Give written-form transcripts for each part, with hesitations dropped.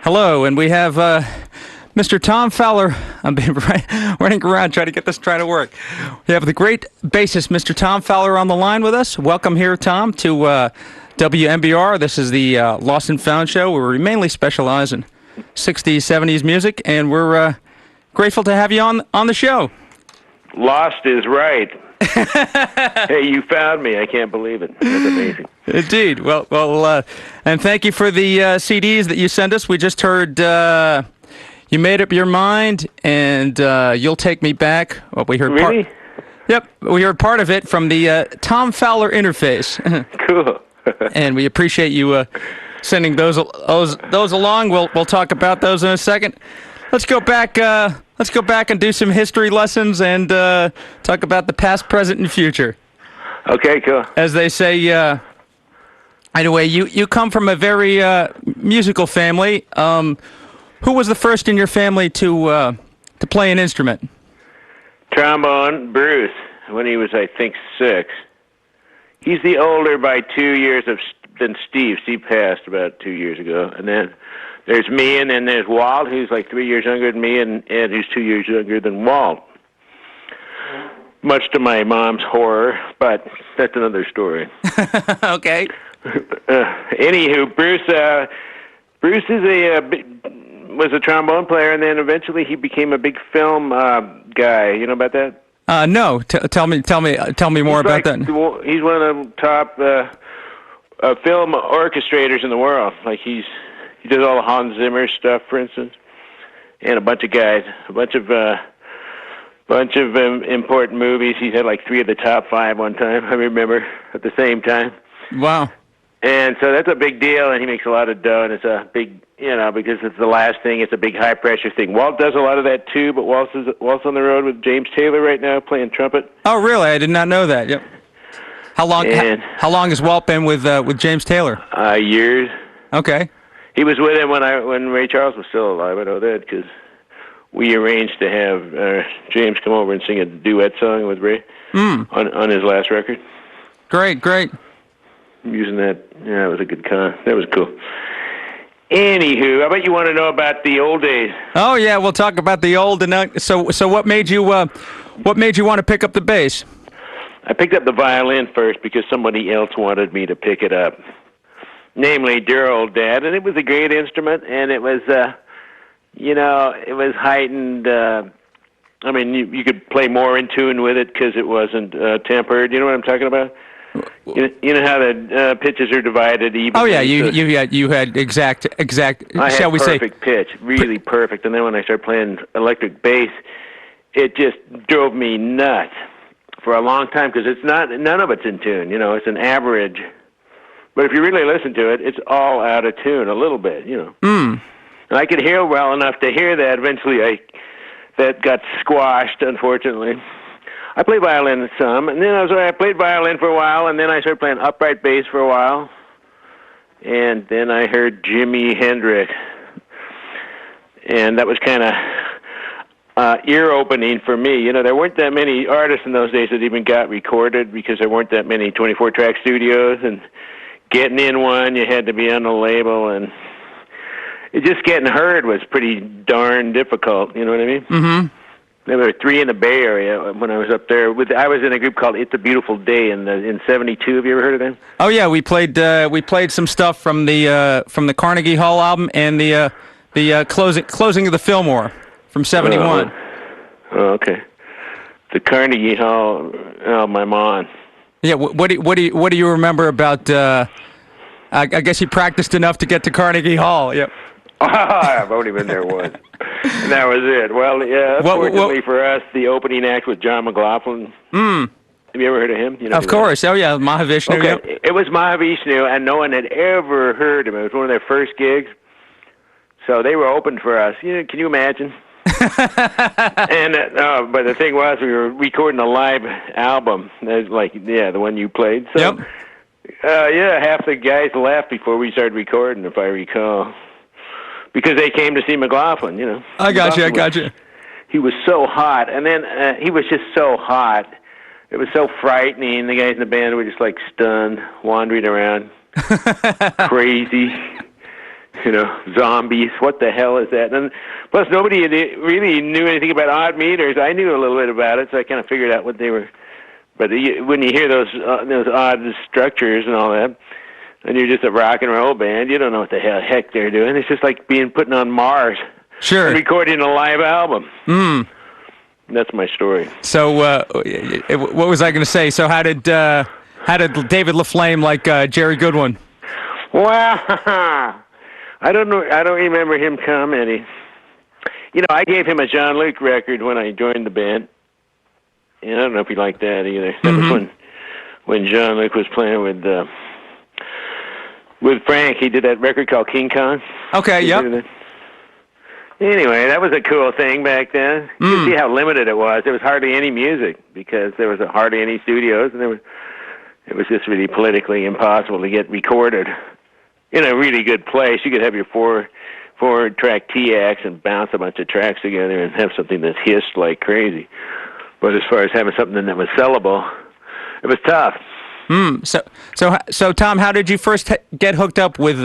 Hello, and we have Mr. Tom Fowler. I'm running around trying to work. We have the great bassist, Mr. Tom Fowler, on the line with us. Welcome here, Tom, to WMBR. This is the Lost and Found show, where we mainly specialize in 60s, 70s music, and we're grateful to have you on the show. Lost is right. Hey, you found me. I can't believe it. That's amazing. Indeed. Well, and thank you for the CDs that you sent us. We just heard You Made Up Your Mind and You'll Take Me Back. Well, we heard really? Yep, we heard part of it from the Tom Fowler interface. Cool. And we appreciate you sending those along. We'll talk about those in a second. Let's go back and do some history lessons and talk about the past, present, and future. Okay, cool. As they say. Anyway, you come from a very musical family. Who was the first in your family to play an instrument? Trombone, Bruce, when he was, I think, 6. He's the older by 2 years than Steve. Steve passed about 2 years ago. And then there's me, and then there's Walt, who's like 3 years younger than me, and Ed, who's 2 years younger than Walt. Much to my mom's horror, but that's another story. Okay. Anywho, Bruce was a trombone player, and then eventually he became a big film guy. You know about that? No. Tell me more about that. He's one of the top film orchestrators in the world. Like he does all the Hans Zimmer stuff, for instance, and a bunch of guys, a bunch of important movies. He's had like 3 of the top 5 one time. I remember at the same time. Wow. And so that's a big deal, and he makes a lot of dough, and it's a big, because it's the last thing, it's a big high-pressure thing. Walt does a lot of that, too, but Walt's on the road with James Taylor right now playing trumpet. Oh, really? I did not know that. Yep. How long has Walt been with James Taylor? Years. Okay. He was with him when Ray Charles was still alive. I know that because we arranged to have James come over and sing a duet song with Ray on his last record. Great. Using that, yeah, it was a good con. That was cool. Anywho, I bet you want to know about the old days. Oh yeah, we'll talk about the old. And so what made you want to pick up the bass? I picked up the violin first because somebody else wanted me to pick it up, namely dear old Dad, and it was a great instrument, and it was, it was heightened. I mean, you could play more in tune with it because it wasn't tempered. You know what I'm talking about? You know how the pitches are divided evenly. Oh yeah, you had exact. I shall had we say perfect pitch, really perfect. And then when I started playing electric bass, it just drove me nuts for a long time because none of it's in tune. It's an average. But if you really listen to it, it's all out of tune a little bit. And I could hear well enough to hear that. Eventually, that got squashed, unfortunately. I played violin some, and then I played violin for a while, and then I started playing upright bass for a while, and then I heard Jimi Hendrix, and that was kind of ear-opening for me. There weren't that many artists in those days that even got recorded because there weren't that many 24-track studios, and getting in one, you had to be on a label, and just getting heard was pretty darn difficult, you know what I mean? Mm-hmm. There were 3 in the Bay Area when I was up there. I was in a group called It's a Beautiful Day in '72. Have you ever heard of them? Oh yeah, we played some stuff from the Carnegie Hall album and the closing of the Fillmore from '71. Oh, okay. The Carnegie Hall album I'm on. Yeah, what do you remember about? I guess you practiced enough to get to Carnegie Hall. Yep. I've only been there once. And that was it. Well, yeah, unfortunately for us, the opening act was John McLaughlin. Have you ever heard of him? Of course. Oh, yeah, Mahavishnu. Okay, yep. It was Mahavishnu, and no one had ever heard him. It was one of their first gigs. So they were open for us. Can you imagine? And but the thing was, we were recording a live album, the one you played. So, yep. Half the guys left before we started recording, if I recall. Because they came to see McLaughlin, I got you. He was so hot, and then he was just so hot. It was so frightening. The guys in the band were just like stunned, wandering around, crazy. Zombies. What the hell is that? And plus, nobody really knew anything about odd meters. I knew a little bit about it, so I kind of figured out what they were. But when you hear those odd structures and all that, and you're just a rock and roll band, you don't know what the heck they're doing. It's just like put on Mars. Sure. And recording a live album. That's my story. So, what was I going to say? So, how did David LaFlame like Jerry Goodwin? Wow. I don't know. I don't remember him commenting. I gave him a Jean-Luc record when I joined the band. And I don't know if he liked that either. That was when Jean-Luc was playing with Frank. He did that record called King Kong. Okay, yep. Anyway, that was a cool thing back then. You could see how limited it was. There was hardly any music because there was hardly any studios, and it was just really politically impossible to get recorded in a really good place. You could have your four-track T-Ax and bounce a bunch of tracks together and have something that hissed like crazy. But as far as having something that was sellable, it was tough. So Tom, how did you first get hooked up with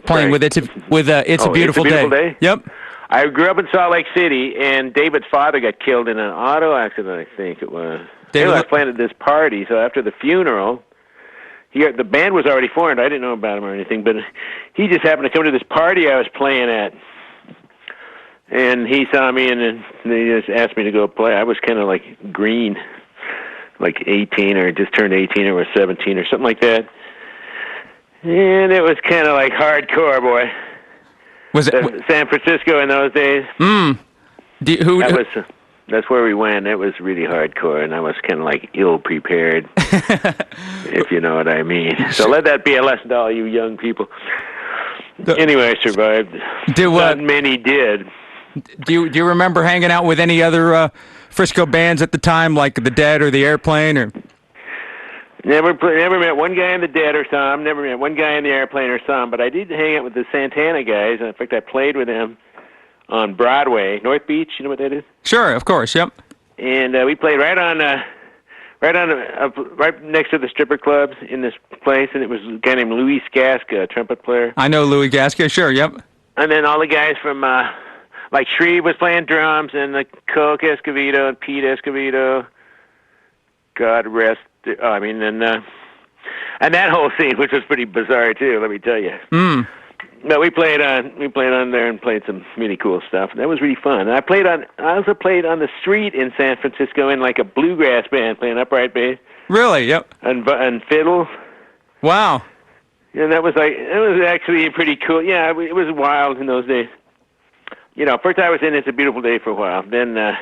playing with It's a Beautiful Day? Yep. I grew up in Salt Lake City, and David's father got killed in an auto accident, I think it was. I was playing at this party, so after the funeral, the band was already formed. I didn't know about him or anything, but he just happened to come to this party I was playing at. And he saw me, and then they just asked me to go play. I was kind of like green, like 18 or just turned 18 or was 17 or something like that. And it was kind of like hardcore, boy. Was it San Francisco in those days? That's where we went. It was really hardcore, and I was kind of like ill-prepared, if you know what I mean. So let that be a lesson to all you young people. Anyway, I survived. Not many did. Do you remember hanging out with any other Frisco bands at the time, like the Dead or the Airplane, or? Never met one guy in the Dead or some. Never met one guy in the Airplane or some. But I did hang out with the Santana guys. In fact, I played with them on Broadway, North Beach. You know what that is? Sure, of course. Yep. And we played right next to the stripper clubs in this place, and it was a guy named Louis Skaska, a trumpet player. I know Louis Skaska. Sure. Yep. And then all the guys from like Shreve was playing drums, and the Coke Escovedo and Pete Escovedo. God rest. And that whole scene, which was pretty bizarre too, let me tell you. No, we played on there and played some really cool stuff. That was really fun. I also played on the street in San Francisco in like a bluegrass band, playing upright bass. Really? Yep. And fiddle. Wow. And it was actually pretty cool. Yeah, it was wild in those days. First I was in It's a Beautiful Day for a while. Then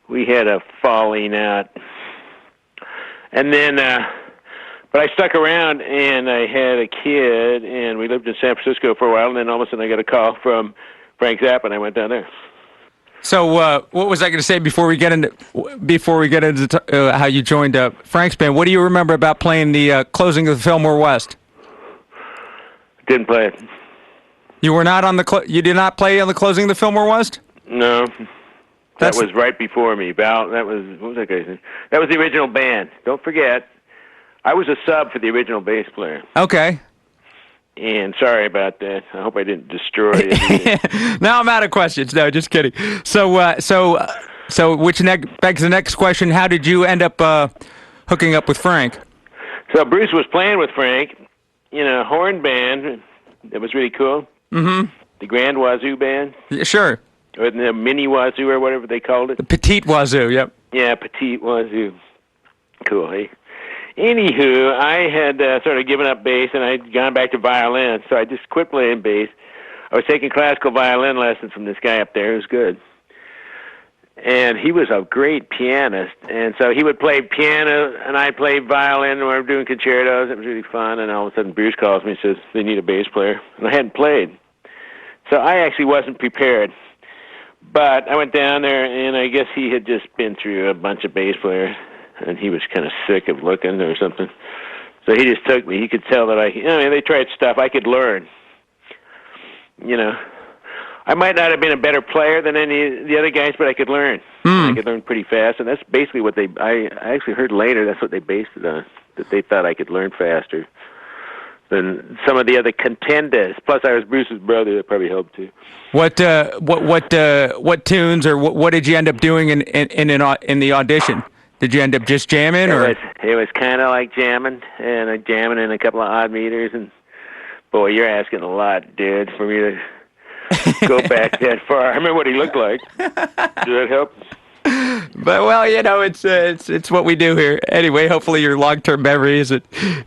we had a falling out. And then, but I stuck around, and I had a kid, and we lived in San Francisco for a while, and then all of a sudden I got a call from Frank Zappa, and I went down there. So, what was I going to say before we get into how you joined Frank's band? What do you remember about playing the closing of the Fillmore West? Didn't play it. You were not on you did not play on the closing of the Fillmore West? No. That was right before me. What was that guy's name? That was the original band. Don't forget, I was a sub for the original bass player. Okay. And sorry about that. I hope I didn't destroy it. Now I'm out of questions. No, just kidding. So which begs the next question. How did you end up hooking up with Frank? So Bruce was playing with Frank in a horn band. That was really cool. Mm-hmm. The Grand Wazoo band. Yeah, sure. Or the Mini Wazoo or whatever they called it. The Petite Wazoo, yep. Yeah, Petite Wazoo. Cool, hey? Anywho, I had sort of given up bass, and I'd gone back to violin, so I just quit playing bass. I was taking classical violin lessons from this guy up there who was good. And he was a great pianist, and so he would play piano, and I'd play violin, and we were doing concertos. It was really fun, and all of a sudden Bruce calls me and says, they need a bass player. And I hadn't played. So I actually wasn't prepared. But I went down there, and I guess he had just been through a bunch of bass players, and he was kind of sick of looking or something. So he just took me. He could tell that they tried stuff I could learn. I might not have been a better player than any of the other guys, but I could learn. I could learn pretty fast, and that's basically what I actually heard later, that's what they based it on, that they thought I could learn faster. than some of the other contenders. Plus, I was Bruce's brother. That probably helped too. What tunes or what did you end up doing in the audition? Did you end up just jamming, or it was kind of like jamming and jamming in a couple of odd meters? And boy, you're asking a lot, dude, for me to go back that far. I remember what he looked like. Did that help? But well, you know, it's what we do here. Anyway, hopefully your long-term memory is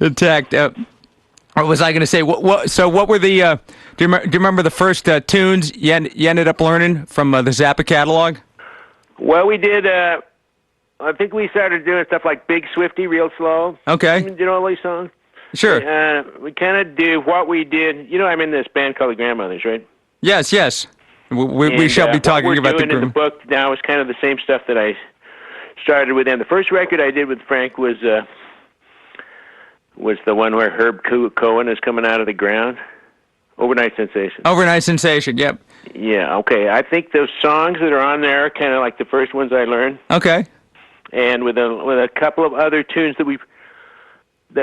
intact. What was I going to say? So what were the? Do you remember the first tunes you ended up learning from the Zappa catalog? Well, we did. I think we started doing stuff like Big Swifty, real slow. Okay. Do you know all these songs? Sure. We kind of do what we did. You know, I'm in this band called the Grandmothers, right? Yes, yes. We shall be talking about the group. What we're doing in the book now is kind of the same stuff that I started with them. The first record I did with Frank was the one where Herb Cohen is coming out of the ground. Overnight Sensation. Overnight Sensation, yep. Yeah, okay. I think those songs that are on there are kind of like the first ones I learned. Okay. And with a couple of other tunes that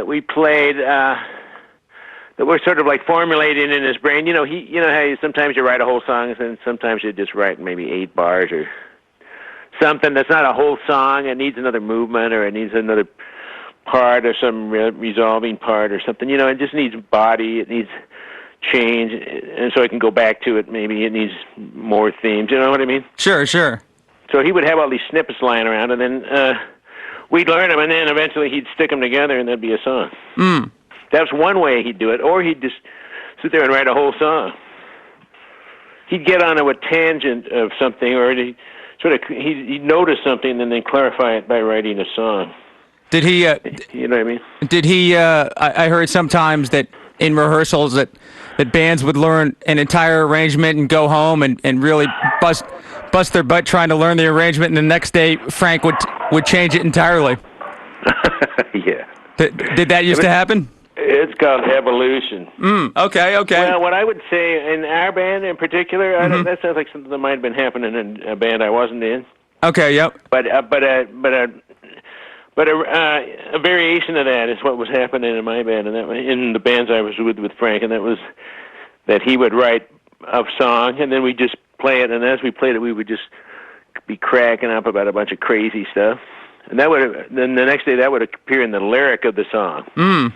we played that were sort of like formulating in his brain. You know, how sometimes you write a whole song and sometimes you just write maybe 8 bars or something that's not a whole song. It needs another movement or it needs another part or some resolving part or something. You know, it just needs body. It needs change, and so I can go back to it. Maybe it needs more themes. You know what I mean? Sure, sure. So he would have all these snippets lying around, and then we'd learn them, and then eventually he'd stick them together, and there'd be a song. Mm. That's one way he'd do it, or he'd just sit there and write a whole song. He'd get onto a tangent of something, or he'd notice something and then clarify it by writing a song. Did he? You know what I mean? Did he? I heard sometimes that in rehearsals that bands would learn an entire arrangement and go home and really bust their butt trying to learn the arrangement, and the next day Frank would change it entirely. Yeah. Did that used to happen? It's called evolution. Okay. Well, what I would say in our band in particular, that sounds like something that might have been happening in a band I wasn't in. Okay. Yep. But a variation of that is what was happening in my band, and that in the bands I was with Frank, and that was that he would write a song, and then we just play it, and as we played it, we would just be cracking up about a bunch of crazy stuff, and then the next day that would appear in the lyric of the song.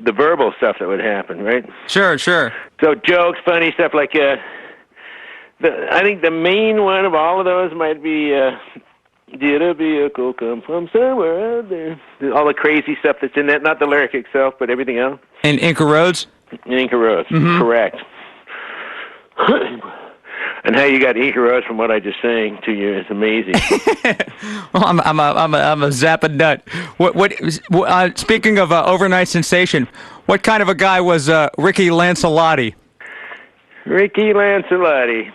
The verbal stuff that would happen, right? Sure. So jokes, funny stuff like I think the main one of all of those might be. Did a vehicle come from somewhere out there? All the crazy stuff that's in that, not the lyric itself, but everything else. And Inca Roads? In Inca Roads, correct. And how you got Inca Roads from what I just sang to you is amazing. Well, I'm a Zappa nut. What speaking of Overnight Sensation, what kind of a guy was Ricky Lancelotti? Ricky Lancelotti.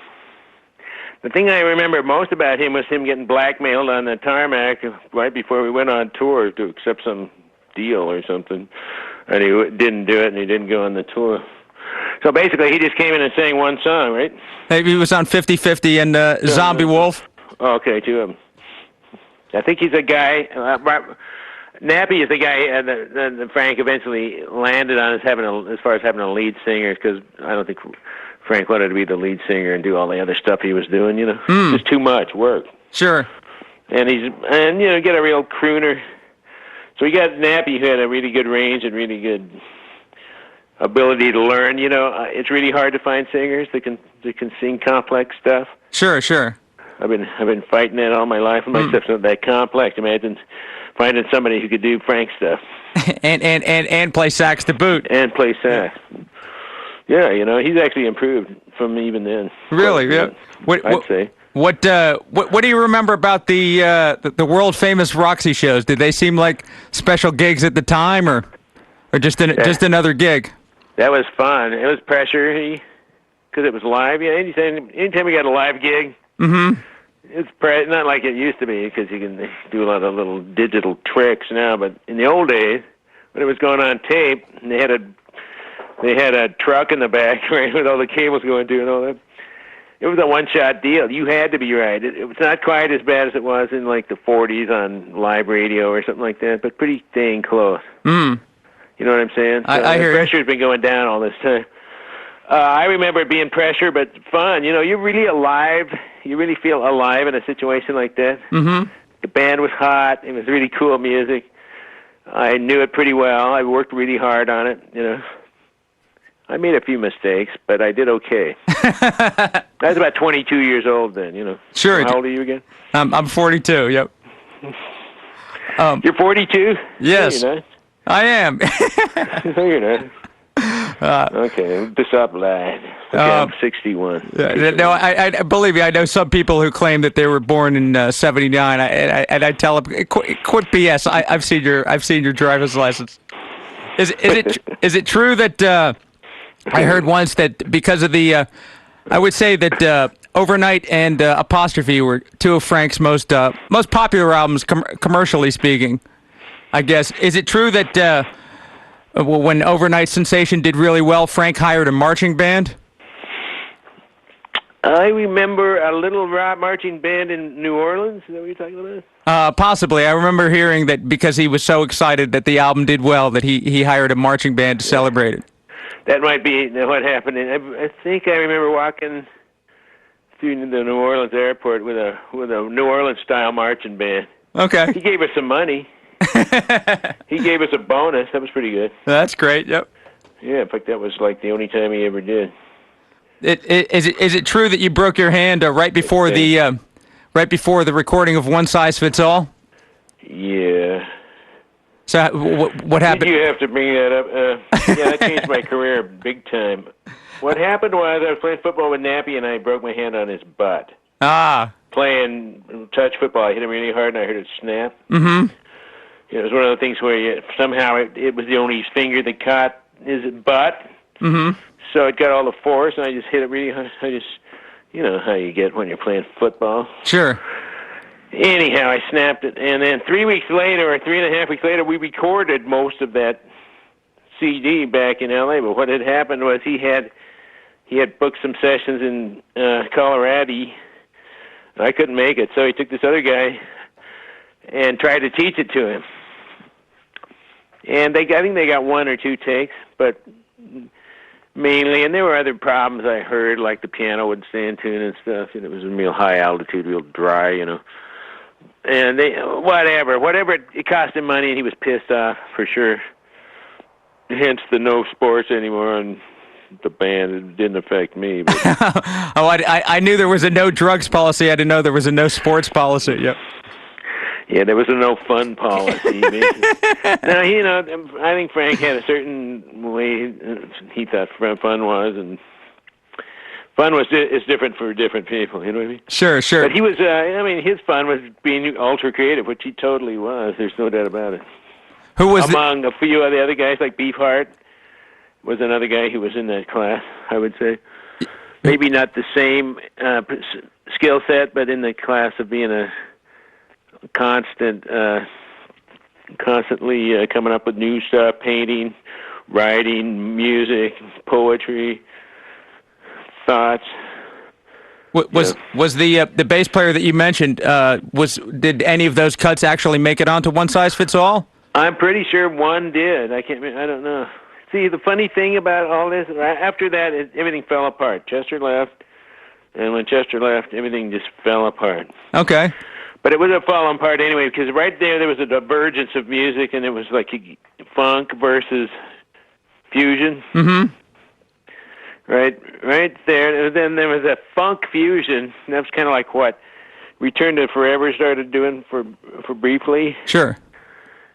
The thing I remember most about him was him getting blackmailed on the tarmac right before we went on tour to accept some deal or something. And he didn't do it, and he didn't go on the tour. So basically, he just came in and sang one song, right? He was on 50-50 and Zombie Wolf. Okay, 2 of them. I think he's a guy... Nappy is the guy that Frank eventually landed on as far as having a lead singer, because I don't think... Frank wanted to be the lead singer and do all the other stuff he was doing, you know. Just too much work. Sure. And get a real crooner. So he got Nappy, who had a really good range and really good ability to learn. You know, it's really hard to find singers that can sing complex stuff. Sure. I've been fighting that all my life, and my stuff's not that complex. Imagine finding somebody who could do Frank stuff. and play sax to boot. And play sax. Yeah, you know, he's actually improved from even then. Really? Yeah. I'd say. What do you remember about the world famous Roxy shows? Did they seem like special gigs at the time, or just another gig? That was fun. It was pressure because it was live. Yeah, anytime we got a live gig, it's not like it used to be, because you can do a lot of little digital tricks now. But in the old days, when it was going on tape, and they had a truck in the back, right, with all the cables going to and all that. It was a one-shot deal. You had to be right. It was not quite as bad as it was in, like, the 40s on live radio or something like that, but pretty dang close. You know what I'm saying? So I hear you. pressure's been going down all this time. I remember it being pressure, but fun. You know, you're really alive. You really feel alive in a situation like that. Mm-hmm. The band was hot. It was really cool music. I knew it pretty well. I worked really hard on it, you know. I made a few mistakes, but I did okay. I was about 22 years old then, you know. Sure. How old are you again? I'm 42, yep. You're 42? Yes. No, you're not. I am. No, you're not. Okay, this up lied. Okay, I'm 61. No, I believe me. I know some people who claim that they were born in '79, and I tell them, quit BS. I've seen your driver's license. Is it true that I heard once that because of the, I would say that Overnight and Apostrophe were two of Frank's most popular albums, commercially speaking. I guess. Is it true that when Overnight Sensation did really well, Frank hired a marching band? I remember a little rock marching band in New Orleans. Is that what you're talking about? Possibly. I remember hearing that because he was so excited that the album did well that he hired a marching band to celebrate it. That might be what happened. I think I remember walking through the New Orleans airport with a New Orleans style marching band. Okay. He gave us some money. He gave us a bonus. That was pretty good. That's great. Yep. Yeah, in fact, that was like the only time he ever did. Is it true that you broke your hand right before the recording of One Size Fits All? Yeah. So what happened? Did you have to bring that up? Yeah, that changed my career big time. What happened was I was playing football with Nappy, and I broke my hand on his butt. Playing touch football, I hit him really hard, and I heard it snap. Mm-hmm. It was one of the things where somehow it was the only finger that caught his butt. Mm-hmm. So it got all the force, and I just hit it really hard. You know how you get when you're playing football. Sure. Anyhow, I snapped it, and then 3 weeks later, or 3.5 weeks later, we recorded most of that CD back in L.A., but what had happened was he had booked some sessions in Colorado. I couldn't make it, so he took this other guy and tried to teach it to him. And I think they got 1 or 2 takes, but mainly, and there were other problems I heard, like the piano wouldn't stay in tune and stuff, and it was real high altitude, real dry, you know. And whatever, it cost him money, and he was pissed off for sure. Hence the no sports anymore on the band. It didn't affect me. But. I knew there was a no drugs policy. I didn't know there was a no sports policy. Yep. Yeah, there was a no fun policy. Now, you know, I think Frank had a certain way he thought fun was, and fun is different for different people. You know what I mean? Sure. But he was, his fun was being ultra creative, which he totally was. There's no doubt about it. Who was among a few of the other guys, like Beefheart was another guy who was in that class, I would say. Maybe not the same skill set, but in the class of being a constantly coming up with new stuff, painting, writing, music, poetry, thoughts. Was the bass player that you mentioned, did any of those cuts actually make it onto One Size Fits All? I'm pretty sure one did. I don't know. See, the funny thing about all this, after that, everything fell apart. Chester left, and when Chester left, everything just fell apart. Okay. But it was a falling apart anyway, because right there was a divergence of music, and it was like funk versus fusion. Mm-hmm. Right there. And then there was a funk fusion. And that was kind of like what Return to Forever started doing for briefly. Sure.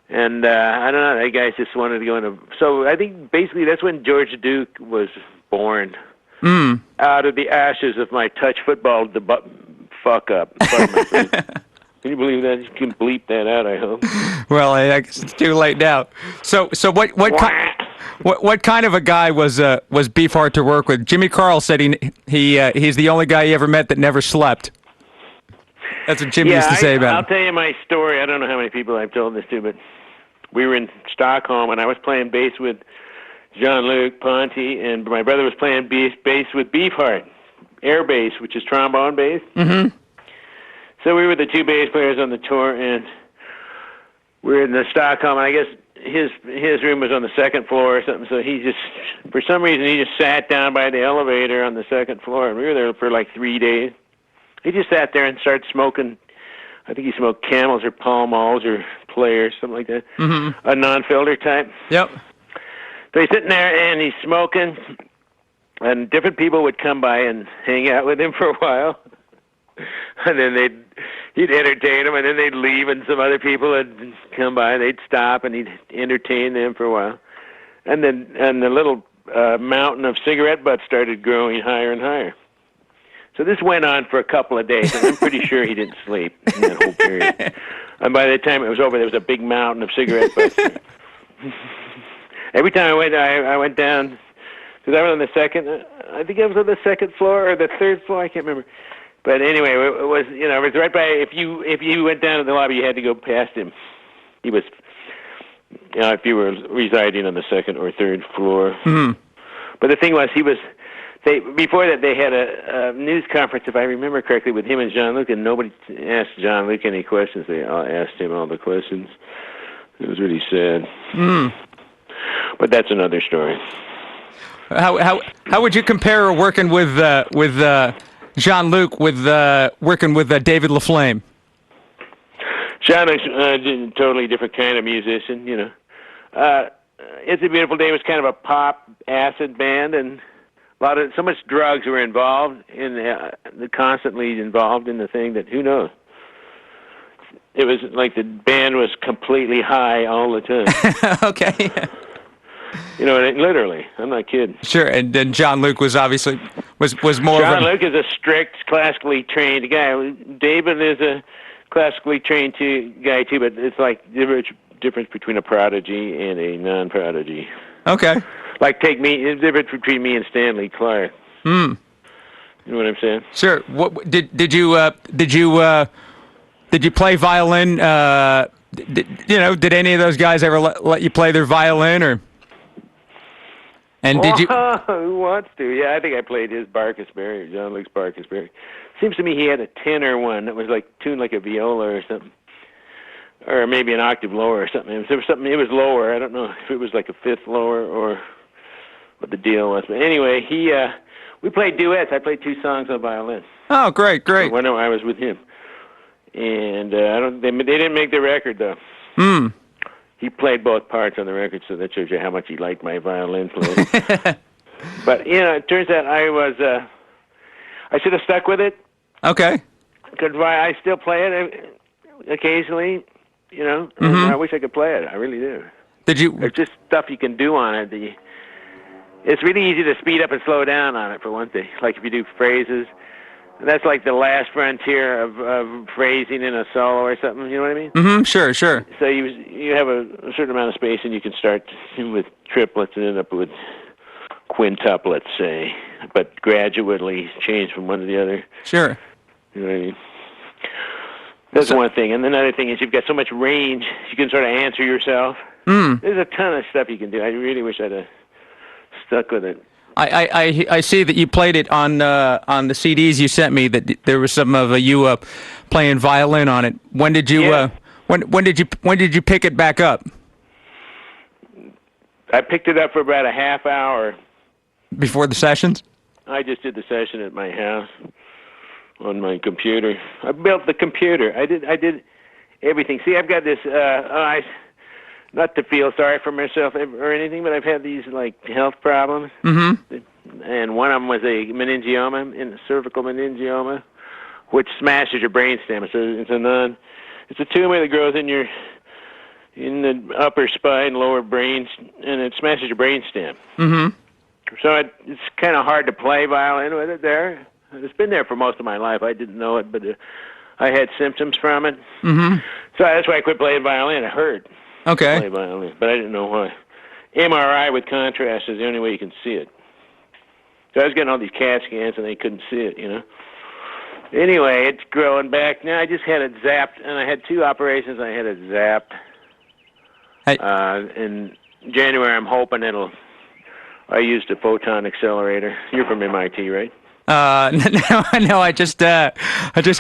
And I don't know, that guys just wanted to go into... So I think basically that's when George Duke was born. Out of the ashes of my touch football fuck up. Can you believe that? You can bleep that out, I hope. Well, I guess it's too late now. So what kind of a guy was Beefheart to work with? Jimmy Carl said he's the only guy he ever met that never slept. That's what Jimmy used to say about him. I'll tell you my story. I don't know how many people I've told this to, but we were in Stockholm, and I was playing bass with Luc Ponty, and my brother was playing bass with Beefheart, air bass, which is trombone bass. Mm-hmm. So we were the two bass players on the tour, and we were in the Stockholm, and I guess his room was on the second floor or something. So he just, for some reason, he just sat down by the elevator on the second floor, and we were there for like 3 days. He just sat there and started smoking. I think he smoked Camels or Pall Malls or Players, something like that. Mm-hmm. A non-filter type. Yep. So he's sitting there and he's smoking, and different people would come by and hang out with him for a while. And then he'd entertain them, and then they'd leave, and some other people would come by, and they'd stop, and he'd entertain them for a while. And then the little mountain of cigarette butts started growing higher and higher. So this went on for a couple of days, and I'm pretty sure he didn't sleep in that whole period. And by the time it was over, there was a big mountain of cigarette butts. Every time I went down, because I was on the second, I think I was on the second floor or the third floor, I can't remember. But anyway, it was right by, if you went down to the lobby, you had to go past him. He was, if you were residing on the second or third floor. Mm-hmm. But the thing was, before that, they had a news conference, if I remember correctly, with him and Jean-Luc, and nobody asked Jean-Luc any questions. They all asked him all the questions. It was really sad. Mm. But that's another story. How would you compare working with Jean-Luc with working with David LaFlame? Jean-Luc's a totally different kind of musician, It's a Beautiful Day was kind of a pop acid band, and so much drugs were involved constantly involved in the thing that who knows. It was like the band was completely high all the time. Okay. Literally, I'm not kidding. Sure, and then Jean-Luc was obviously was more. Jean-Luc is a strict, classically trained guy. David is a classically trained guy too, but it's like the difference between a prodigy and a non-prodigy. Okay. Like the difference between me and Stanley Clarke. Hmm. You know what I'm saying? Sure. What did you play violin? Did any of those guys ever let you play their violin or? And did you? Who wants to? Yeah, I think I played his Barkasberry, Jean-Luc's Barkasberry. Seems to me he had a tenor one that was like tuned like a viola or something, or maybe an octave lower or something. There was something. It was lower. I don't know if it was like a fifth lower or what the deal was. But anyway, we played duets. I played 2 songs on violin. Oh, great. When I was with him, and They didn't make the record though. Hmm. He played both parts on the record, so that shows you how much he liked my violin playing. But it turns out I should have stuck with it. Okay. Because I still play it occasionally, Mm-hmm. And I wish I could play it. I really do. Did you? There's just stuff you can do on it. It's really easy to speed up and slow down on it, for one thing. Like if you do phrases. That's like the last frontier of phrasing in a solo or something. You know what I mean? Mm-hmm. Sure. So you have a certain amount of space, and you can start with triplets and end up with quintuplets, say, but gradually change from one to the other. Sure. You know what I mean? That's one thing. And another thing is you've got so much range, you can sort of answer yourself. Mm. There's a ton of stuff you can do. I really wish I'd have stuck with it. I see that you played it on the CDs you sent me. That there was some of you playing violin on it. When did you when did you pick it back up? I picked it up for about a half hour before the sessions. I just did the session at my house on my computer. I built the computer. I did everything. See, I've got this. Not to feel sorry for myself or anything, but I've had these health problems. Mm-hmm. And one of them was a meningioma, cervical meningioma, which smashes your brainstem. It's a tumor that grows in the upper spine, lower brain, and it smashes your brainstem. Mm-hmm. So it's kind of hard to play violin with it there. It's been there for most of my life. I didn't know it, but I had symptoms from it. Mm-hmm. So that's why I quit playing violin. It hurt. Okay. Play violin, but I didn't know why. MRI with contrast is the only way you can see it. So I was getting all these CAT scans, and they couldn't see it, Anyway, it's growing back. Now I just had it zapped, and I had 2 operations. I had it zapped. In January, I'm hoping I used a photon accelerator. You're from MIT, right? No, I just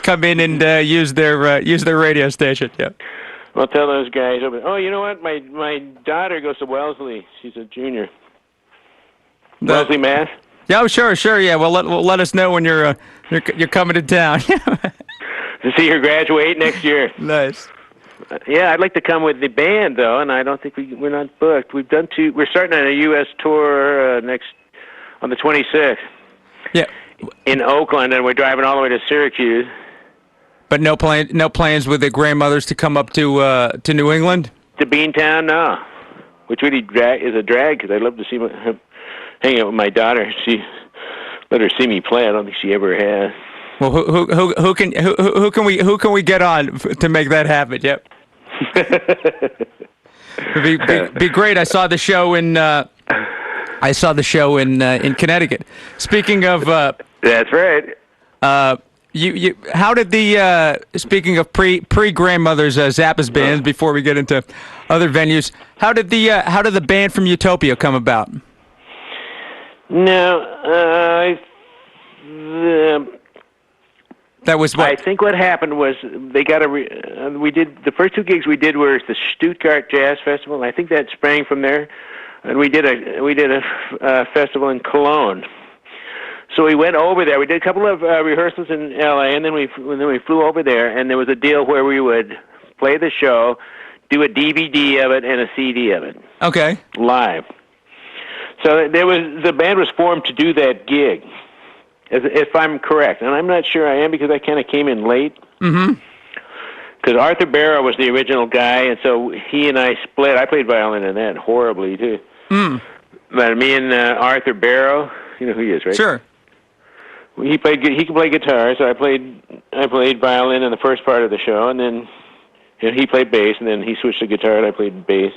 come in and use their radio station. Yeah. Well, tell those guys. Oh, you know what? My daughter goes to Wellesley. She's a junior. Wellesley, Mass. Yeah, sure. Yeah, well, let us know when you're coming to town. To see her graduate next year. Nice. Yeah, I'd like to come with the band though, and I don't think we're not booked. We've done two. We're starting on a U.S. tour next on the 26th. Yeah. In Oakland, and we're driving all the way to Syracuse. But no plans with the Grandmothers to come up to New England? To Beantown, no. Which really is a drag because I'd love to see hang out with my daughter. She let her see me play. I don't think she ever has. Well, who can we get on to make that happen? Yep. It'd be great. I saw the show in Connecticut. Speaking of that's right. You how did the speaking of pre Grandmothers Zappa's bands before we get into other venues, how did the band from Utopia come about? No, that was what I think what happened was they got we did the first two gigs we did were the Stuttgart Jazz Festival, and I think that sprang from there, and we did a festival in Cologne. So we went over there. We did a couple of rehearsals in L.A., and then we flew over there, and there was a deal where we would play the show, do a DVD of it, and a CD of it. Okay. Live. So the band was formed to do that gig, if I'm correct, and I'm not sure I am because I kind of came in late. Mm-hmm. Because Arthur Barrow was the original guy, and so he and I split. I played violin in that horribly too. Mm. But me and Arthur Barrow, you know who he is, right? Sure. He could play guitar, so I played violin in the first part of the show, and then he played bass, and then he switched to guitar, and I played bass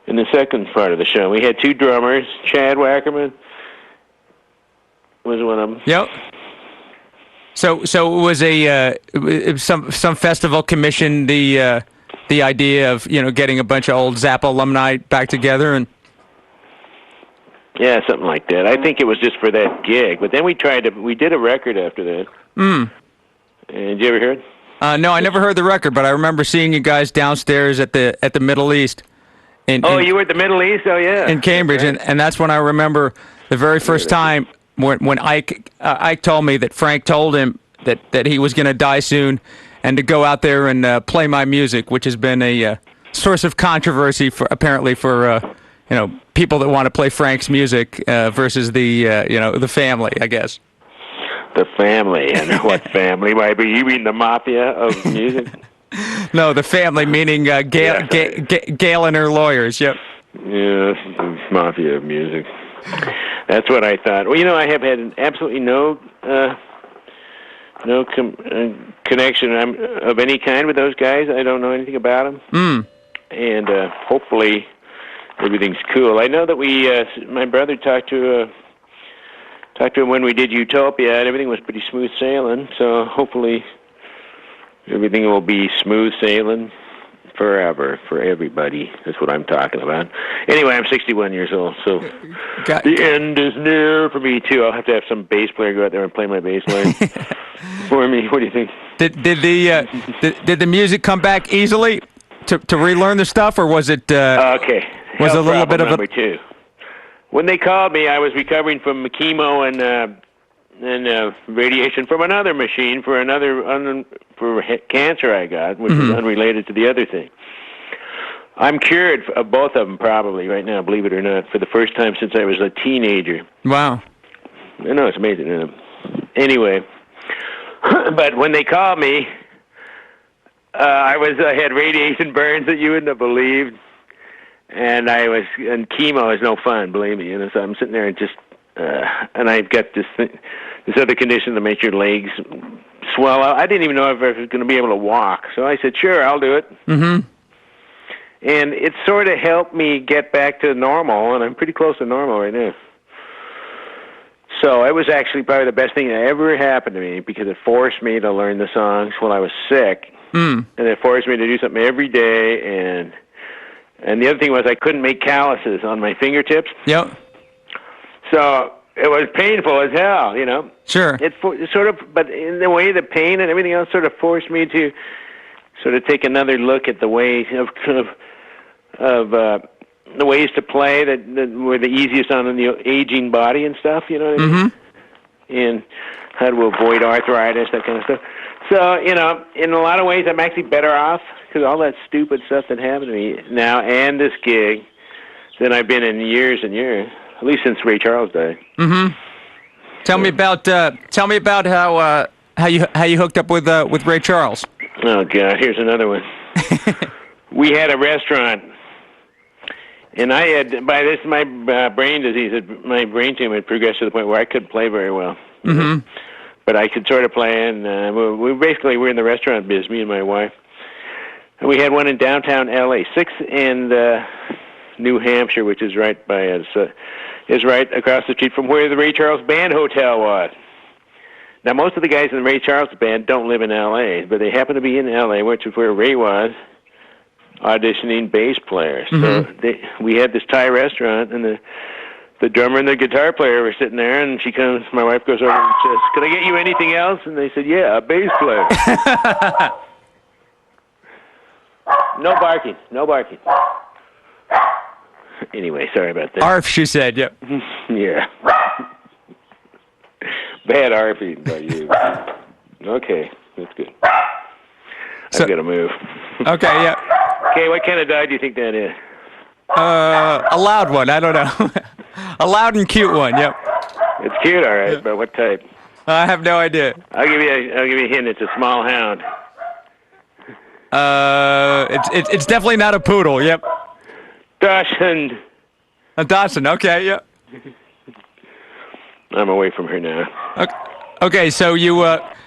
in the second part of the show. We had two drummers. Chad Wackerman was one of them. Yep. So it was some festival commissioned the idea of getting a bunch of old Zappa alumni back together and. Yeah, something like that. I think it was just for that gig, but then we did a record after that. Mm. And did you ever hear it? No, I never heard the record, but I remember seeing you guys downstairs at the Middle East. You were at the Middle East? Oh, yeah. In Cambridge, right. and that's when I remember the very first time when Ike told me that Frank told him that he was going to die soon and to go out there and play my music, which has been a source of controversy for people that want to play Frank's music versus the family, I guess. The family, and what family? Maybe you mean the mafia of music? No, the family meaning Gail and her lawyers. Yep. Yes, the mafia of music. That's what I thought. Well, I have had absolutely no connection of any kind with those guys. I don't know anything about them. Mm. And hopefully everything's cool. I know that my brother talked to him when we did Utopia, and everything was pretty smooth sailing. So hopefully everything will be smooth sailing forever for everybody. That's what I'm talking about. Anyway, I'm 61 years old, so the end is near for me too. I'll have to have some bass player go out there and play my bass line for me. What do you think? Did the music come back easily to relearn the stuff, or was it? Okay. Was a little bit of number two. When they called me, I was recovering from chemo and radiation from another machine for cancer I got, which was unrelated to the other thing. I'm cured of both of them probably right now, believe it or not, for the first time since I was a teenager. Wow. I know, it's amazing. Anyway, but when they called me, I had radiation burns that you wouldn't have believed. And chemo is no fun, believe me. So I'm sitting there and and I've got this other condition that makes your legs swell out. I didn't even know if I was going to be able to walk. So I said, sure, I'll do it. Mm-hmm. And it sort of helped me get back to normal, and I'm pretty close to normal right now. So it was actually probably the best thing that ever happened to me because it forced me to learn the songs while I was sick. Mm. And it forced me to do something every day, and the other thing was I couldn't make calluses on my fingertips. Yep. So it was painful as hell, Sure. It sort of, but in the way the pain and everything else sort of forced me to sort of take another look at the ways of the ways to play that were the easiest on the aging body and stuff, you know what I mean? And how to avoid arthritis, that kind of stuff. So, you know, in a lot of ways, I'm actually better off because all that stupid stuff that happened to me now and this gig than I've been in years and years, at least since Ray Charles died. Tell me about how you hooked up with Ray Charles. Oh God, here's another one. We had a restaurant, and I had my brain disease, my brain tumor had progressed to the point where I couldn't play very well. But I could sort of play, and we basically were in the restaurant business, me and my wife. And we had one in downtown L.A., 6th and New Hampshire, which is right by us, is right across the street from where the Ray Charles Band Hotel was. Now, most of the guys in the Ray Charles Band don't live in L.A., but they happen to be in L.A., which is where Ray was, auditioning bass players. So we had this Thai restaurant, and the drummer and the guitar player were sitting there, and my wife goes over and says, "Can I get you anything else?" And they said, "Yeah, a bass player." No barking. Anyway, sorry about that. Arf, she said, yep. Yeah. Bad arfing by you. Okay, that's good. I've got to move. Okay, yeah. Okay, what kind of dog do you think that is? A loud one, I don't know. A loud and cute one, yep. It's cute, all right, but what type? I have no idea. I'll give you a hint. It's a small hound. It's definitely not a poodle, yep. Dachshund. A Dachshund, okay, yep. I'm away from her now. Okay, so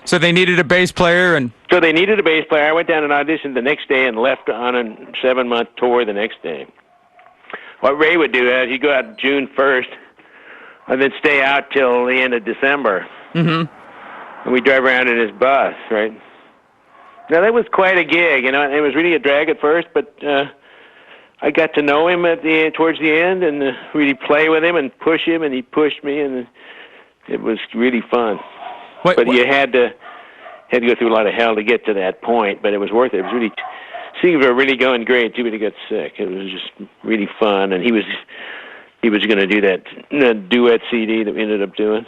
so they needed a bass player, and so they needed a bass player. I went down and auditioned the next day and left on a 7-month tour the next day. What Ray would do is he'd go out June 1st and then stay out till the end of December. And we'd drive around in his bus, right? Now, that was quite a gig, you know. It was really a drag at first, but I got to know him towards the end and really play with him and push him, and he pushed me, and it was really fun. You had to go through a lot of hell to get to that point, but it was worth it. It was really, things were really going great. Too bad he got sick. It was just really fun, and he was going to do that duet CD that we ended up doing,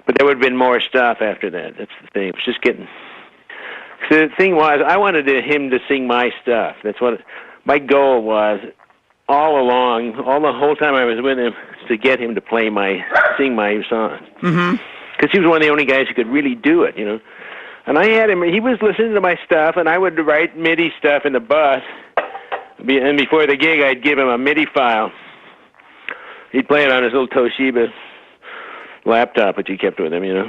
but there would have been more stuff after that. That's the thing. It was just getting. So the thing was, I wanted him to sing my stuff. That's what my goal was all along, the whole time I was with him, to get him to sing my songs. Because he was one of the only guys who could really do it, you know. And I had him, he was listening to my stuff, and I would write MIDI stuff in the bus. And before the gig, I'd give him a MIDI file. He'd play it on his little Toshiba laptop, which he kept with him, you know.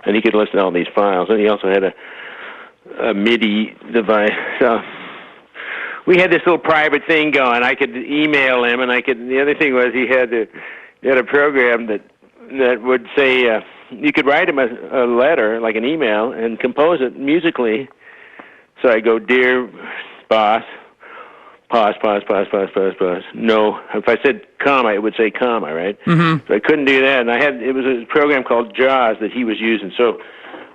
And he could listen to all these files. And he also had a MIDI device. So we had this little private thing going. I could email him, and the other thing was he had a program that would say, you could write him a letter, like an email, and compose it musically. So I go, "Dear boss," pause. No. If I said comma, it would say comma, right? So I couldn't do that. And it was a program called JAWS that he was using. So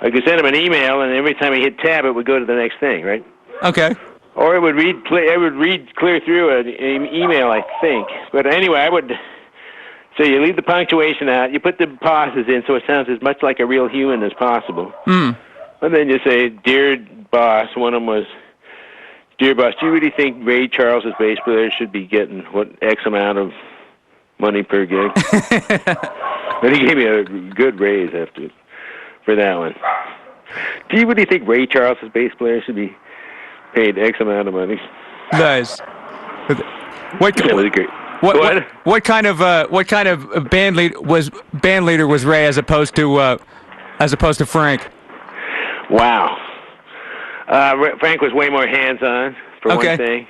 I could send him an email, and every time I hit tab, it would go to the next thing, right? Okay. Or it would read clear through an email, I think. But anyway, so you leave the punctuation out, you put the pauses in so it sounds as much like a real human as possible. And then you say, "Dear boss," one of them was, "Dear boss, do you really think Ray Charles' bass player should be getting X amount of money per gig?" But he gave me a good raise for that one. "Do you really think Ray Charles' bass player should be paid X amount of money?" Nice. That was great. What kind of band leader was Ray as opposed to Frank? Wow. Frank was way more hands-on for one thing.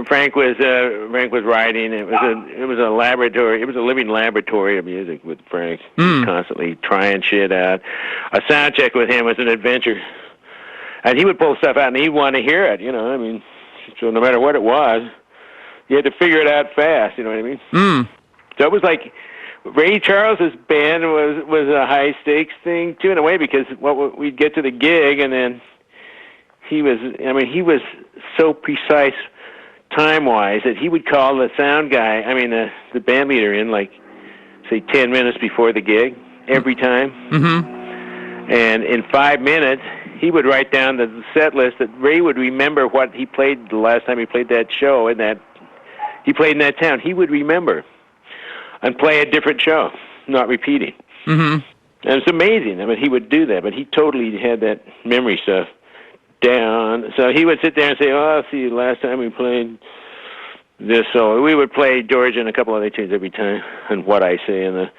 Frank was writing. It was a laboratory. It was a living laboratory of music with Frank. Constantly trying shit out. A sound check with him was an adventure, and he would pull stuff out, and he'd want to hear it. You know, I mean, so no matter what it was, you had to figure it out fast. You know what I mean? So it was like Ray Charles's band was a high stakes thing too, in a way, because we'd get to the gig, and then he was so precise time-wise that he would call the sound guy, the band leader in, like, say, 10 minutes before the gig, every time. Mm-hmm. And in 5 minutes, he would write down the set list that Ray would remember what he played the last time he played that show, and that he played in that town. He would remember and play a different show, not repeating. Mm-hmm. And it's amazing. He would do that, but he totally had that memory stuff down. So he would sit there and say, "Oh, I'll see you last time we played this." So we would play George and a couple other tunes every time, and What I Say, and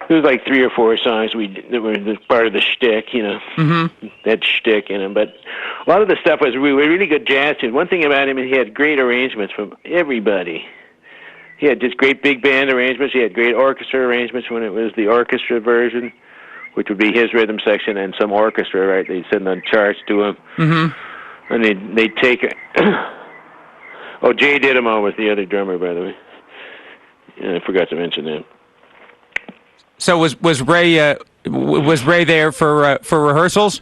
there was like 3 or 4 songs that were part of the shtick, Mm-hmm. that shtick in him. But a lot of the stuff was really good jazz tunes. One thing about him is he had great arrangements from everybody. He had just great big band arrangements. He had great orchestra arrangements when it was the orchestra version, which would be his rhythm section and some orchestra, right? They'd send on charts to him. Mm-hmm. And they'd take it. Oh, Jay Dittamo was the other drummer, by the way. Yeah, I forgot to mention that. So was Ray there for rehearsals,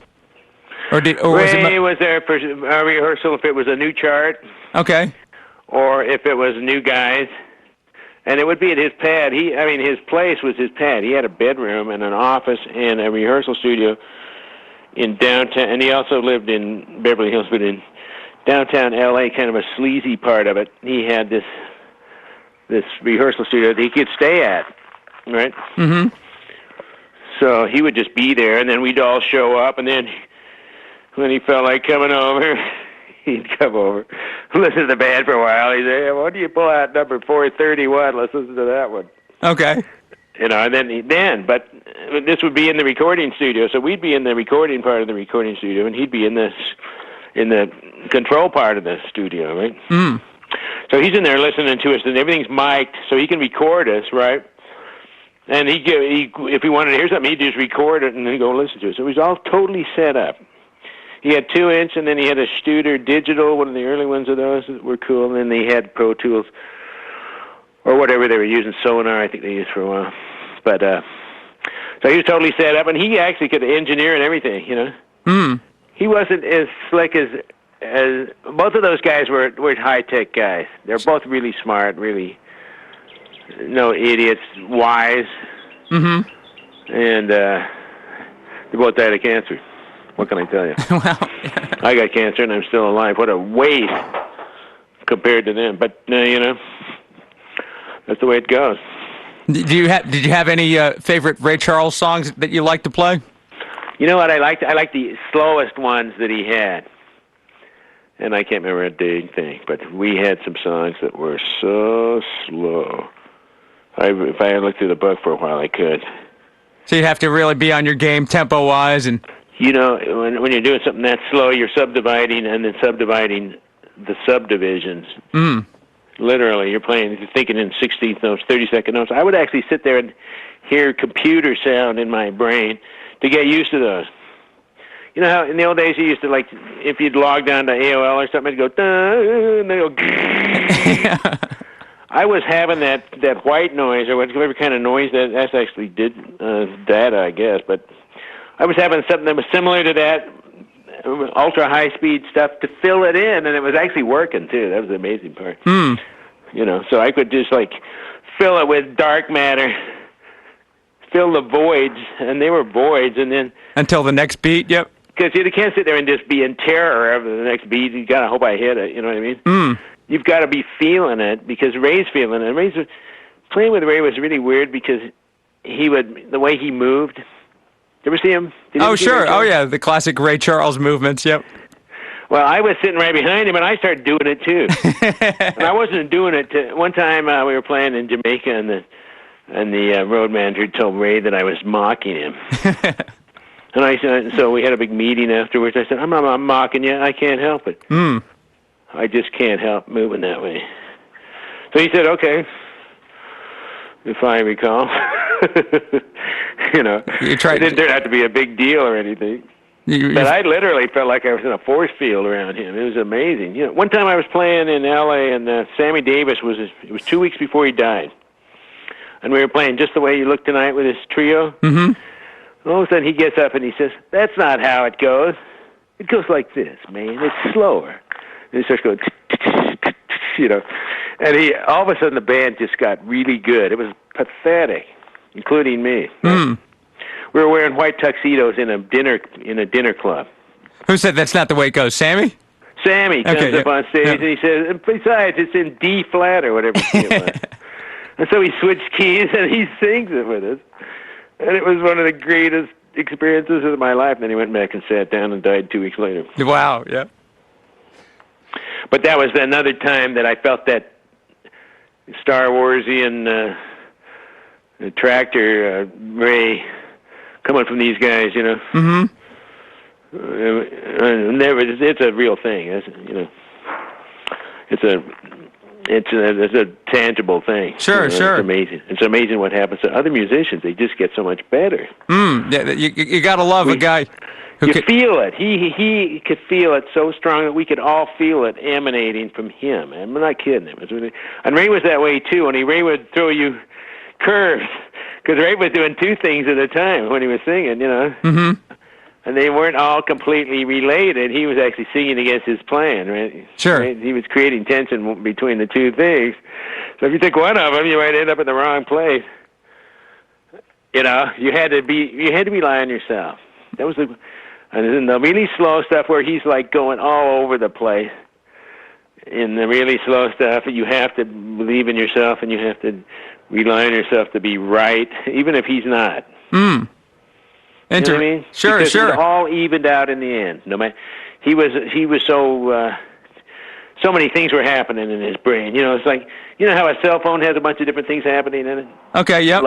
or Ray was there for a rehearsal if it was a new chart, okay, or if it was new guys, and it would be at his pad. His place was his pad. He had a bedroom and an office and a rehearsal studio in downtown, and he also lived in Beverly Hills, but in downtown L.A., kind of a sleazy part of it. He had this rehearsal studio that he could stay at. Right? Mm-hmm. So he would just be there, and then we'd all show up, and then when he felt like coming over, he'd come over, listen to the band for a while. He'd say, "Why do you pull out number 431? Let's listen to that one." Okay. And but this would be in the recording studio, so we'd be in the recording part of the recording studio, and he'd be in the control part of the studio, right? Mm. So he's in there listening to us, and everything's mic'd, so he can record us, right? And if he wanted to hear something, he'd just record it and then go listen to it. So it was all totally set up. He had 2-inch, and then he had a Studer Digital, one of the early ones of those that were cool, and then they had Pro Tools, or whatever they were using, Sonar, I think they used for a while. But, so he was totally set up, and he actually could engineer and everything, Mm. He wasn't as slick as both of those guys were high-tech guys. They're both really smart, really... no idiots, wise, mm-hmm. And they both died of cancer. What can I tell you? Well, I got cancer and I'm still alive. What a waste compared to them. But that's the way it goes. Did you have any favorite Ray Charles songs that you like to play? You know what I liked? I liked the slowest ones that he had. And I can't remember a dang thing, but we had some songs that were so slow. If I had looked through the book for a while, I could. So you'd have to really be on your game tempo-wise, and when you're doing something that slow, you're subdividing and then subdividing the subdivisions. Mm. Literally, you're thinking in 16th notes, 30-second notes. I would actually sit there and hear computer sound in my brain to get used to those. You know how in the old days you used to, like, if you'd log on to AOL or something, it'd go, and they'd go. I was having that white noise, or whatever kind of noise that's actually did data, I guess. But I was having something that was similar to that, ultra high speed stuff to fill it in, and it was actually working too. That was the amazing part. Mm. So I could just like fill it with dark matter, fill the voids, and they were voids, and then until the next beat. Yep. Because you can't sit there and just be in terror of the next beat. You gotta hope I hit it. You know what I mean? Mm. You've got to be feeling it because Ray's feeling it. Playing with Ray was really weird because the way he moved. Did you ever see him? Oh, sure. Oh, yeah. The classic Ray Charles movements. Yep. Well, I was sitting right behind him, and I started doing it too. And I wasn't doing it. One time we were playing in Jamaica, and the road manager told Ray that I was mocking him. And I said, so we had a big meeting afterwards. I said, I'm not mocking you. I can't help it. Mm. I just can't help moving that way. So he said, okay, if I recall. It didn't turn out to be a big deal or anything. But I literally felt like I was in a force field around him. It was amazing. One time I was playing in L.A., and Sammy Davis it was 2 weeks before he died. And we were playing Just the Way You Look Tonight with his trio. Mm-hmm. All of a sudden he gets up and he says, that's not how it goes. It goes like this, man. It's slower. And he starts going, and all of a sudden the band just got really good. It was pathetic, including me. Mm. We were wearing white tuxedos in a dinner club. Who said that's not the way it goes? Sammy? Sammy comes up on stage and he says, and besides, it's in D flat or whatever it was. And so he switched keys and he sings it with us. And it was one of the greatest experiences of my life. And then he went back and sat down and died 2 weeks later. Wow, yeah. But that was another time that I felt that Star Warsian tractor ray coming from these guys, Mm-hmm. It's a real thing. It's a tangible thing. Sure, sure. It's amazing. It's amazing what happens to other musicians. They just get so much better. Yeah, you got to love a guy who could feel it. He could feel it so strong that we could all feel it emanating from him. I'm not kidding him. And Ray was that way too. And Ray would throw you curves because Ray was doing two things at a time when he was singing. Mm-hmm. And they weren't all completely related. He was actually singing against his plan, right? Sure. Right? He was creating tension between the two things. So if you took one of them, you might end up in the wrong place. You had to rely on yourself. That was and then the really slow stuff where he's like going all over the place. In the really slow stuff, you have to believe in yourself and you have to rely on yourself to be right, even if he's not. Mm. You know what I mean? Sure, because sure. It all evened out in the end. No matter, he was so many things were happening in his brain. It's like how a cell phone has a bunch of different things happening in it. Okay, yep.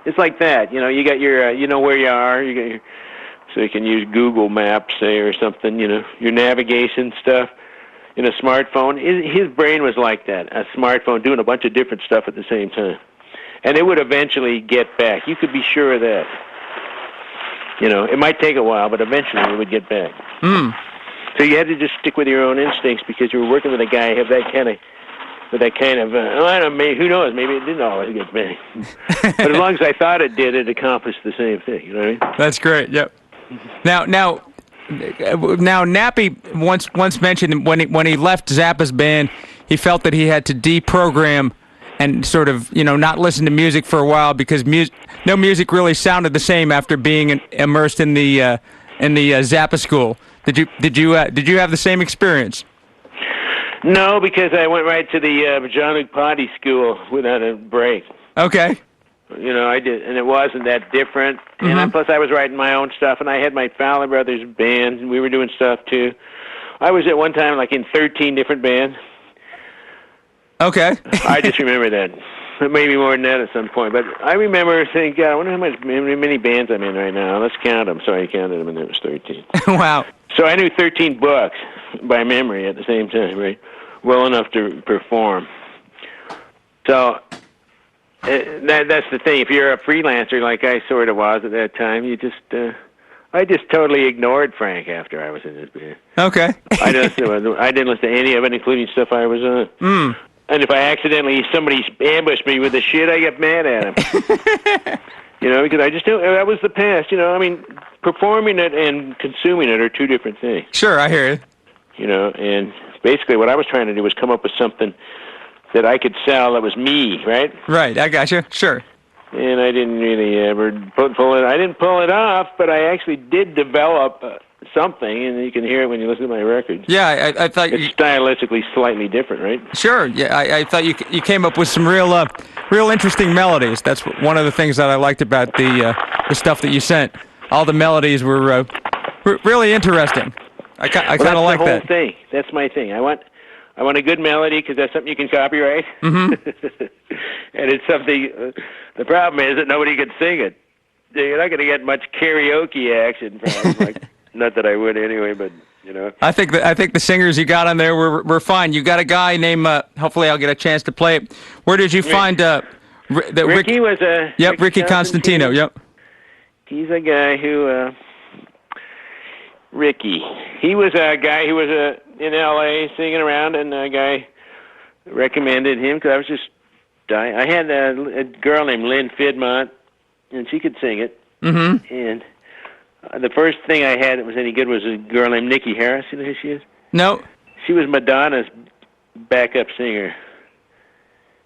It's like that. You got your where you are. You got so you can use Google Maps, say, or something. Your navigation stuff in a smartphone. His brain was like that. A smartphone doing a bunch of different stuff at the same time, and it would eventually get back. You could be sure of that. It might take a while, but eventually it would get back. Mm. So you had to just stick with your own instincts because you were working with a guy who had that kind of, I don't know, who knows, maybe it didn't always get back. But as long as I thought it did, it accomplished the same thing, you know what I mean? That's great, yep. Now, Nappy once mentioned when he left Zappa's band, he felt that he had to deprogram and sort of, not listen to music for a while because no music really sounded the same after being immersed in the Zappa school. Did you have the same experience? No, because I went right to the Luc Ponty school without a break. Okay. I did, and it wasn't that different. Mm-hmm. And plus, I was writing my own stuff, and I had my Fowler Brothers band, and we were doing stuff too. I was at one time in 13 different bands. Okay. I just remember that. Maybe more than that at some point. But I remember saying, God, I wonder how many bands I'm in right now. Let's count them. So I counted them, and it was 13. Wow. So I knew 13 books by memory at the same time, right? Well enough to perform. So that's the thing. If you're a freelancer like I sort of was at that time, I just totally ignored Frank after I was in his band. Okay. I didn't listen to any of it, including stuff I was on. Mm. And if somebody ambushed me with the shit, I get mad at him. Because I just that was the past. Performing it and consuming it are two different things. Sure, I hear you. And basically what I was trying to do was come up with something that I could sell that was me, right? Right, I got you. Sure. And I didn't really ever pull it. I didn't pull it off, but I actually did develop something, and you can hear it when you listen to my records. Yeah, I thought it's stylistically slightly different, right? Sure. Yeah, I thought you came up with some real interesting melodies. That's one of the things that I liked about the stuff that you sent. All the melodies were really interesting. I kind of like that. That's the whole thing. That's my thing. I want a good melody because that's something you can copyright. Mm-hmm. And it's something. The problem is that nobody can sing it. You're not going to get much karaoke action from it. Not that I would anyway, but I think the singers you got on there were fine. You got a guy named. Hopefully, I'll get a chance to play it. Where did you find Ricky was a. Yep, Ricky Constantino. Yep. He's a guy who. Ricky. He was a guy who was in L.A. singing around, and a guy recommended him because I was just dying. I had a girl named Lynn Fidmont, and she could sing it. Mm-hmm. And The first thing I had that was any good was a girl named Nikki Harris. You know who she is? No. She was Madonna's backup singer.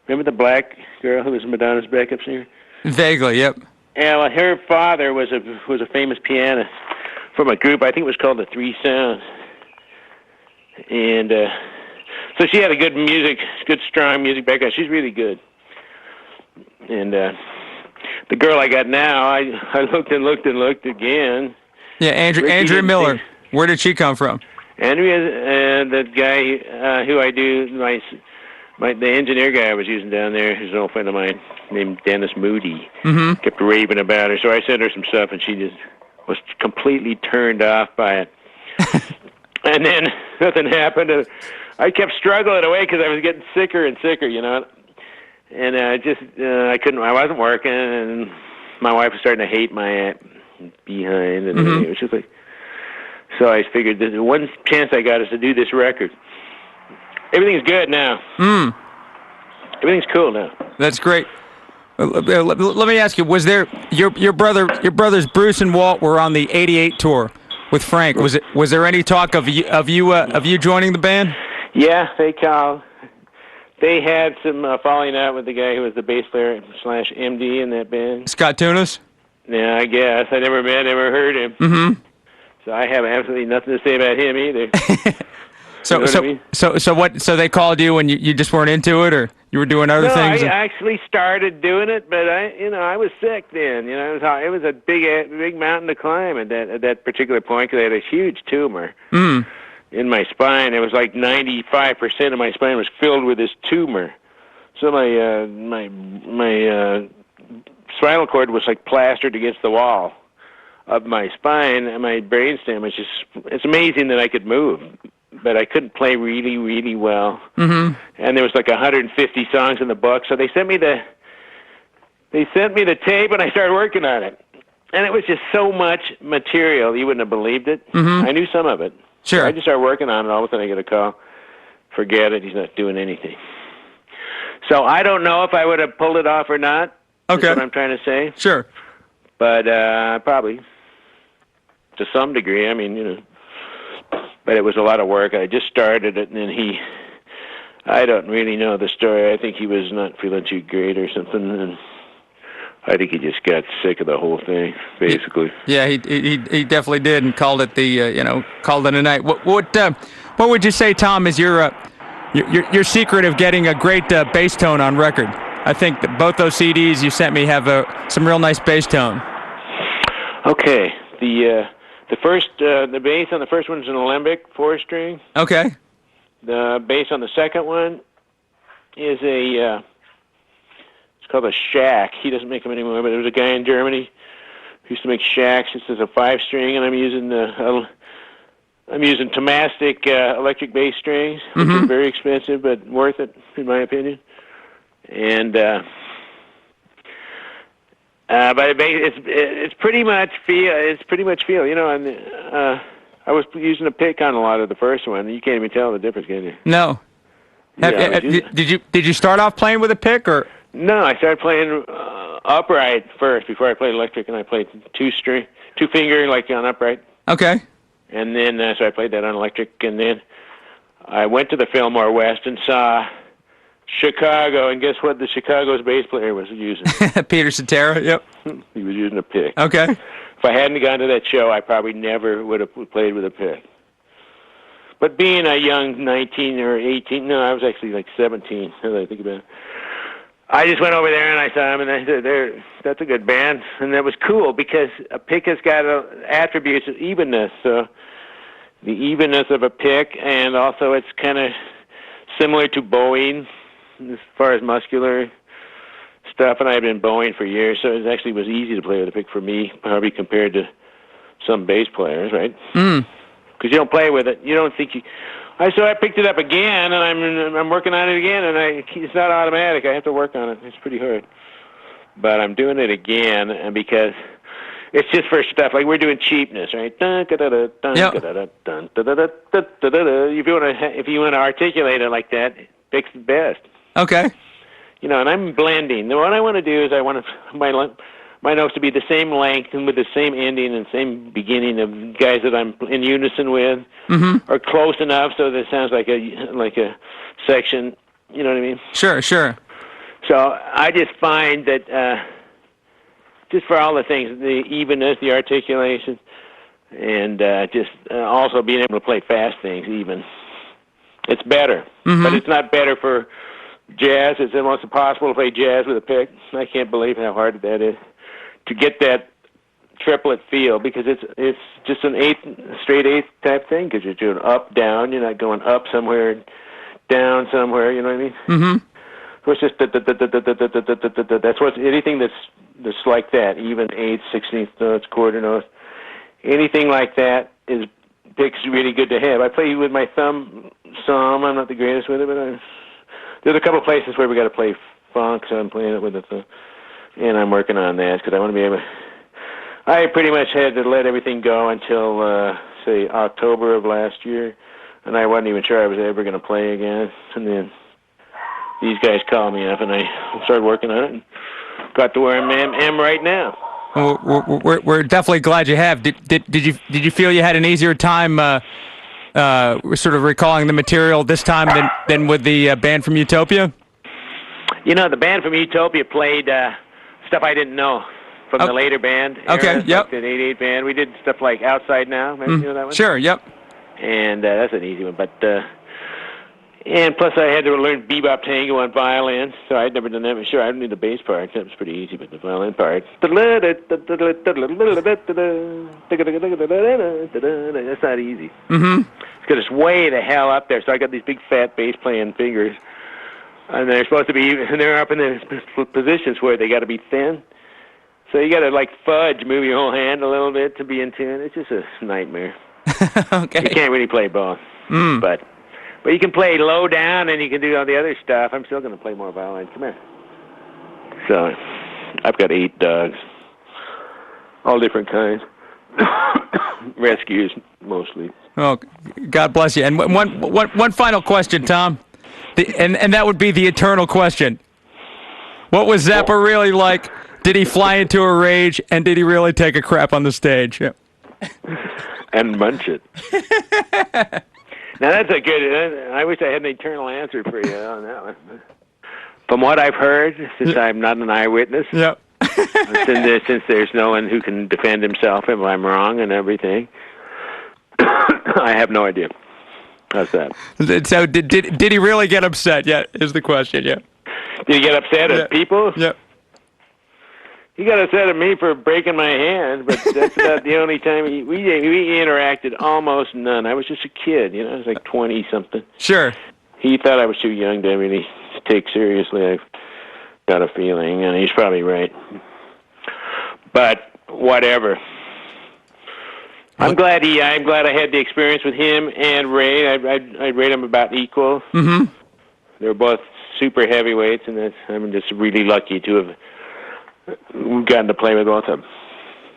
Remember the black girl who was Madonna's backup singer? Vaguely, yep. And well, her father was a famous pianist from a group, I think it was called the Three Sounds. And so she had a good strong music background. She's really good. And the girl I got now, I looked and looked and looked again. Yeah, Andrea Miller. Where did she come from? Andrea, the guy who I do, the engineer guy I was using down there, who's an old friend of mine named Dennis Moody, kept raving about her. So I sent her some stuff, and she just was completely turned off by it. And then nothing happened. I kept struggling away because I was getting sicker and sicker, you know. And I wasn't working, and my wife was starting to hate my behind, and it was just like. So I figured the one chance I got is to do this record. Everything's good now. Everything's cool now. That's great. Let me ask you: was there your brothers Bruce and Walt were on the '88 tour with Frank? Was there any talk of you joining the band? Yeah, they called. They had some falling out with the guy who was the bass player / MD in that band. Scott Tunis? Yeah, I guess. I never heard him. So I have absolutely nothing to say about him either. So they called you and you just weren't into it, or you were doing other things? I actually started doing it, but I was sick then. You know, it was a big mountain to climb at that particular point because I had a huge tumor. In my spine. It was like 95% of my spine was filled with this tumor. So my spinal cord was like plastered against the wall of my spine, and my brainstem was it's amazing that I could move, but I couldn't play really, really well. And there was like 150 songs in the book, so they sent me the tape, and I started working on it. And it was just so much material, you wouldn't have believed it. I knew some of it. Sure. So I just started working on it. All of a sudden I get a call. Forget it. He's not doing anything. So I don't know if I would have pulled it off or not. Okay. That's what I'm trying to say. Sure. But probably to some degree. I mean, you know. But it was a lot of work. I just started it, and then I don't really know the story. I think he was not feeling too great or something, and I think he just got sick of the whole thing, basically. Yeah, he definitely did, and called it called it a night. What would you say, Tom, is your secret of getting a great bass tone on record? I think that both those CDs you sent me have some real nice bass tone. Okay, the bass on the first one is an alembic 4-string. Okay. The bass on the second one is it's called a shack. He doesn't make them anymore, but there was a guy in Germany who used to make shacks. This is a 5-string, and I'm using Tomastic electric bass strings, which are very expensive but worth it, in my opinion. And but it's pretty much feel. It's pretty much feel. You know, and I was using a pick on a lot of the first one. You can't even tell the difference, can you? No. Did you start off playing with a pick, or? No, I started playing upright first before I played electric, and I played 2-finger like on upright. Okay. And then so I played that on electric, and then I went to the Fillmore West and saw Chicago, and guess what? The Chicago's bass player was using. Peter Cetera. Yep. He was using a pick. Okay. If I hadn't gone to that show, I probably never would have played with a pick. But being a young 19 or 18, no, I was actually like 17, now that I think about it. I just went over there and I saw him, and I said, that's a good band. And that was cool because a pick has got attributes of evenness. So the evenness of a pick, and also it's kind of similar to bowing as far as muscular stuff. And I had been bowing for years, so it actually was easy to play with a pick for me, probably compared to some bass players, right? Because you don't play with it. You don't think you... So I picked it up again, and I'm working on it again, and it's not automatic. I have to work on it. It's pretty hard. But I'm doing it again, and because it's just for stuff like we're doing cheapness, right? If you want to articulate it like that, pick's the best. Okay. You know, and I'm blending. What I want to do is I want my notes to be the same length and with the same ending and same beginning of guys that I'm in unison with, or close enough so that it sounds like a section. You know what I mean? Sure. So I just find that just for all the things, the evenness, the articulation, and just also being able to play fast things even, it's better. But it's not better for jazz. It's almost impossible to play jazz with a pick. I can't believe how hard that is to get that triplet feel, because it's just an straight eighth type thing, because you're doing up, down. You're not going up somewhere, down somewhere. You know what I mean? So it's just that's what anything that's like that, even eighth, 16th notes, quarter notes, anything like that is picks really good to have. I play with my thumb some. I'm not the greatest with it, but there's a couple places where we got to play funk, so I'm playing it with the thumb. And I'm working on that because I want to be able. I pretty much had to let everything go until say October of last year, and I wasn't even sure I was ever going to play again. And then these guys called me up, and I started working on it, and got to where I am right now. Well, we're definitely glad you have. Did you feel you had an easier time sort of recalling the material this time than with the band from Utopia? You know, the band from Utopia played stuff I didn't know from the later band. Okay, yep. Like the 88 band. We did stuff like Outside Now. Maybe you know that one? Sure, yep. And that's an easy one. But and plus I had to learn bebop tango on violin, so I'd never done that. Sure, I didn't need the bass part. That was pretty easy, but the violin part. That's not easy. Because it's way the hell up there. So I got these big fat bass playing fingers. And they're supposed to be, and they're up in the positions where they got to be thin. So you got to like fudge, move your whole hand a little bit to be in tune. It's just a nightmare. Okay. You can't really play both. But you can play low down and you can do all the other stuff. I'm still going to play more violin. Come here. So I've got 8 dogs, all different kinds. Rescues mostly. Oh, God bless you. And one final question, Tom. And that would be the eternal question. What was Zappa really like? Did he fly into a rage, and did he really take a crap on the stage? Yeah. And munch it. Now that's a good. I wish I had an eternal answer for you on that one. From what I've heard, since I'm not an eyewitness, since there's no one who can defend himself if I'm wrong and everything, I have no idea. How's that? So did he really get upset yet, is the question, yeah. Did he get upset at people? Yep. He got upset at me for breaking my hand, but that's about the only time we interacted almost none. I was just a kid, you know, I was like 20-something. Sure. He thought I was too young to really take seriously, I got a feeling, and he's probably right. But whatever. I'm glad I had the experience with him and Ray. I'd rate them about equal. They were both super heavyweights, and I'm just really lucky to have gotten to play with both of them.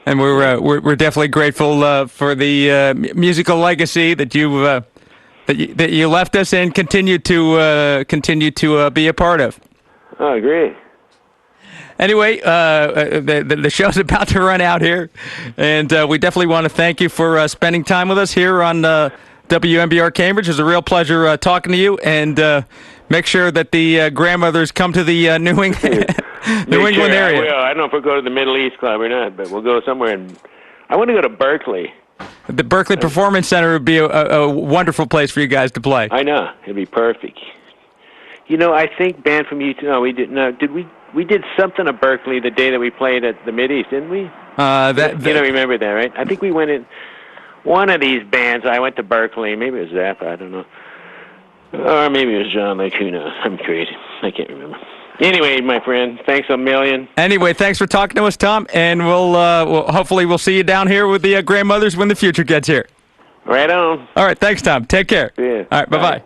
And we're definitely grateful for the musical legacy that you left us and continue to be a part of. Oh, great. Anyway, the show's about to run out here, and we definitely want to thank you for spending time with us here on WMBR Cambridge. It was a real pleasure talking to you, and make sure that the Grandmothers come to the New England area. I will. I don't know if we'll go to the Middle East Club or not, but we'll go somewhere. I want to go to Berkeley. The Berkeley Performance Center would be a wonderful place for you guys to play. I know. It'd be perfect. You know, I think band from Utah. No, we did. No, did we? We did something at Berkeley the day that we played at the Mid-East, didn't we? You don't remember that, right? I think we went in one of these bands. I went to Berkeley. Maybe it was Zappa. I don't know. Or maybe it was John Lake. Who knows? I'm crazy. I can't remember. Anyway, my friend, thanks a million. Anyway, thanks for talking to us, Tom, and we'll hopefully see you down here with the Grandmothers when the future gets here. Right on. All right, thanks, Tom. Take care. Yeah. All right, bye-bye.